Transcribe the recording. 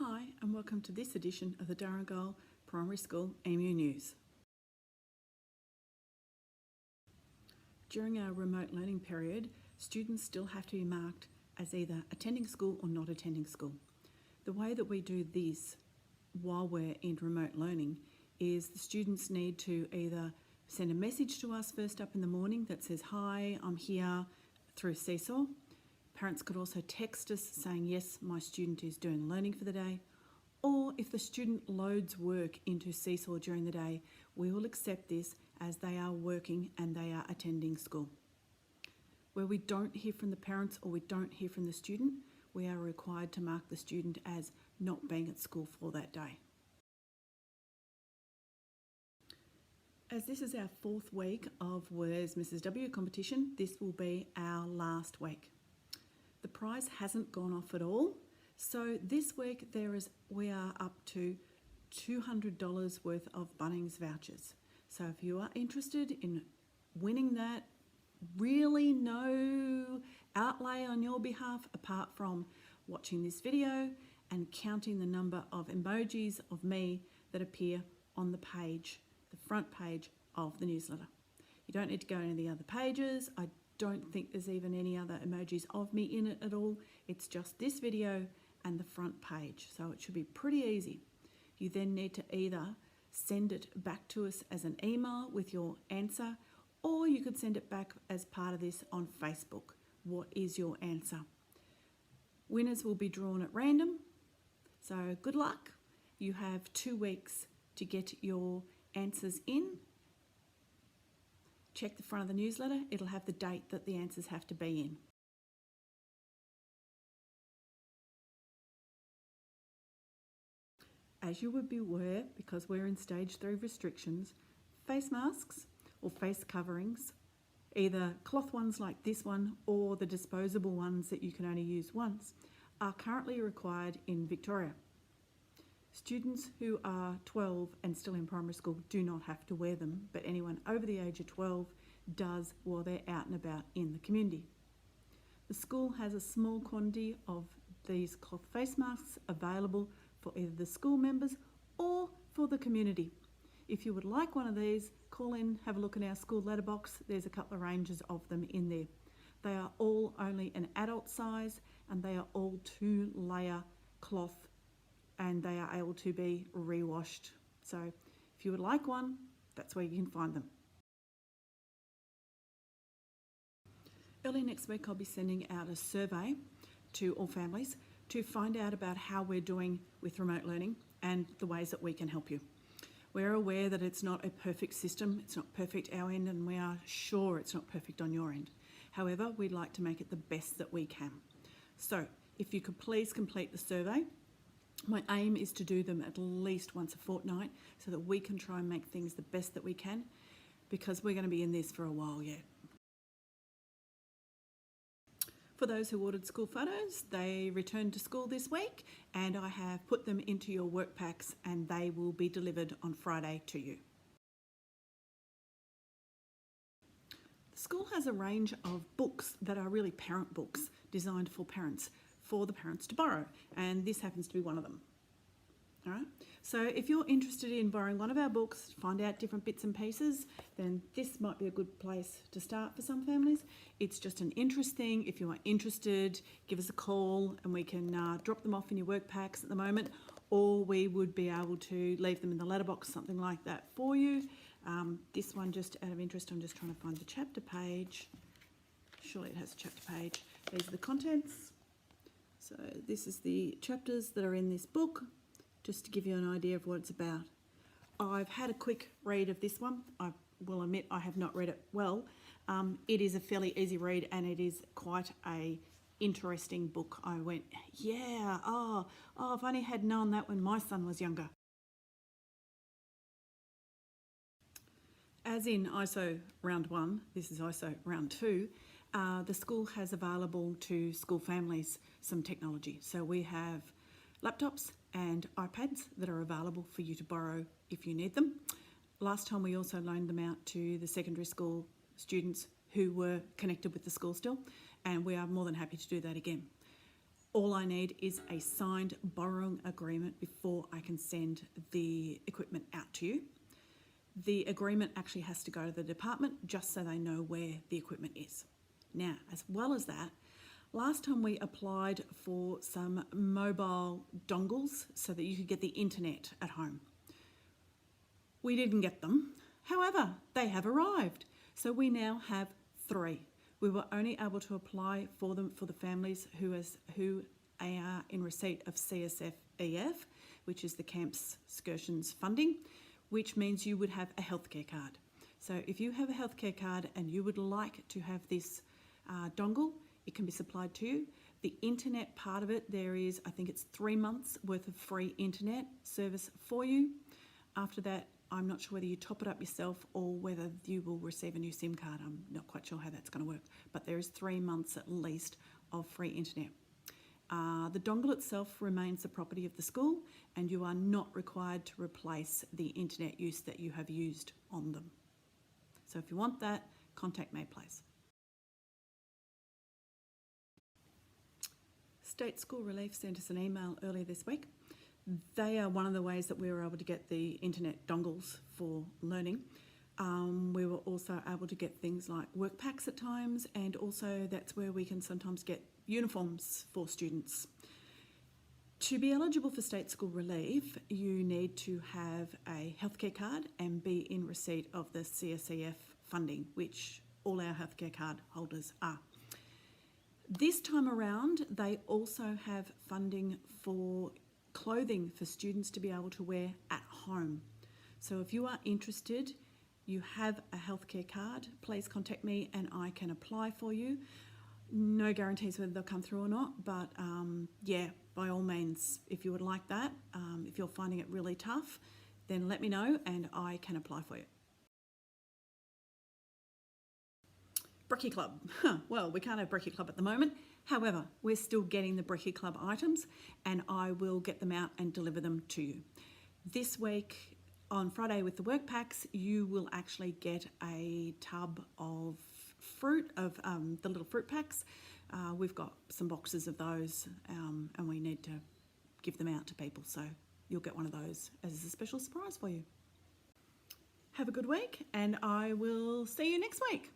Hi and welcome to this edition of the Darragul Primary School EMU News. During our remote learning period, students still have to be marked as either attending school or not attending school. The way that we do this while we're in remote learning is the students need to either send a message to us first up in the morning that says, "Hi, I'm here," through Seesaw. Parents could also text us saying, "Yes, my student is doing learning for the day." Or if the student loads work into Seesaw during the day, we will accept this as they are working and they are attending school. Where we don't hear from the parents or we don't hear from the student, we are required to mark the student as not being at school for that day. As this is our fourth week of Where's Mrs. W competition, this will be our last week. The prize hasn't gone off at all, so this week we are up to $200 worth of Bunnings vouchers. So if you are interested in winning that, really no outlay on your behalf apart from watching this video and counting the number of emojis of me that appear on the page, the front page of the newsletter. You don't need to go into the other pages. I don't think there's even any other emojis of me in it at all. It's just this video and the front page, so it should be pretty easy. You then need to either send it back to us as an email with your answer, or you could send it back as part of this on Facebook. What is your answer? Winners will be drawn at random, so good luck. You have 2 weeks to get your answers in. Check the front of the newsletter, it'll have the date that the answers have to be in. As you would be aware, because we're in stage 3 restrictions, face masks or face coverings, either cloth ones like this one or the disposable ones that you can only use once, are currently required in Victoria. Students who are 12 and still in primary school do not have to wear them, but anyone over the age of 12 does while they're out and about in the community. The school has a small quantity of these cloth face masks available for either the school members or for the community. If you would like one of these, call in, have a look in our school letterbox. There's a couple of ranges of them in there. They are all only an adult size and they are all 2-layer cloth and they are able to be re-washed. So if you would like one, that's where you can find them. Early next week, I'll be sending out a survey to all families to find out about how we're doing with remote learning and the ways that we can help you. We're aware that it's not a perfect system, it's not perfect our end, and we are sure it's not perfect on your end. However, we'd like to make it the best that we can. So if you could please complete the survey. My aim is to do them at least once a fortnight so that we can try and make things the best that we can, because we're going to be in this for a while yet. For those who ordered school photos, they returned to school this week and I have put them into your work packs and they will be delivered on Friday to you. The school has a range of books that are really parent books designed for parents, for the parents to borrow, and this happens to be one of them. All right, so if you're interested in borrowing one of our books, find out different bits and pieces, then this might be a good place to start for some families. It's just an interest thing. If you are interested, give us a call and we can drop them off in your work packs at the moment, or we would be able to leave them in the letterbox, something like that for you. This one, just out of interest, I'm just trying to find the chapter page. Surely it has a chapter page. These are the contents. So this is the chapters that are in this book, just to give you an idea of what it's about. I've had a quick read of this one. I will admit I have not read it well. It is a fairly easy read and it is quite a interesting book. I went, yeah, oh, if I only had known that when my son was younger. As in ISO round 1, this is ISO round 2, the school has available to school families some technology. So we have laptops and iPads that are available for you to borrow if you need them. Last time we also loaned them out to the secondary school students who were connected with the school still, and we are more than happy to do that again. All I need is a signed borrowing agreement before I can send the equipment out to you. The agreement actually has to go to the department just so they know where the equipment is. Now, as well as that, last time we applied for some mobile dongles so that you could get the internet at home. We didn't get them. However, they have arrived. So we now have 3. We were only able to apply for them for the families who are in receipt of CSF-EF, which is the Camps Excursions funding, which means you would have a healthcare card. So if you have a healthcare card and you would like to have this dongle, it can be supplied to you. The internet part of it, there is, I think it's 3 months worth of free internet service for you. After that, I'm not sure whether you top it up yourself or whether you will receive a new SIM card. I'm not quite sure how that's going to work, but there is 3 months at least of free internet. The dongle itself remains the property of the school, and you are not required to replace the internet use that you have used on them. So if you want that, contact me, please. State School Relief sent us an email earlier this week. They are one of the ways that we were able to get the internet dongles for learning. We were also able to get things like work packs at times, and also that's where we can sometimes get uniforms for students. To be eligible for State School Relief, you need to have a healthcare card and be in receipt of the CSEF funding, which all our healthcare card holders are. This time around, they also have funding for clothing for students to be able to wear at home. So if you are interested, you have a healthcare card, please contact me and I can apply for you. No guarantees whether they'll come through or not, but yeah, by all means, if you would like that, if you're finding it really tough, then let me know and I can apply for you. Brekkie Club. Well, we can't have Brekkie Club at the moment. However, we're still getting the Brekkie Club items and I will get them out and deliver them to you. This week, on Friday with the work packs, you will actually get a tub of fruit, of the little fruit packs. We've got some boxes of those and we need to give them out to people. So you'll get one of those as a special surprise for you. Have a good week and I will see you next week.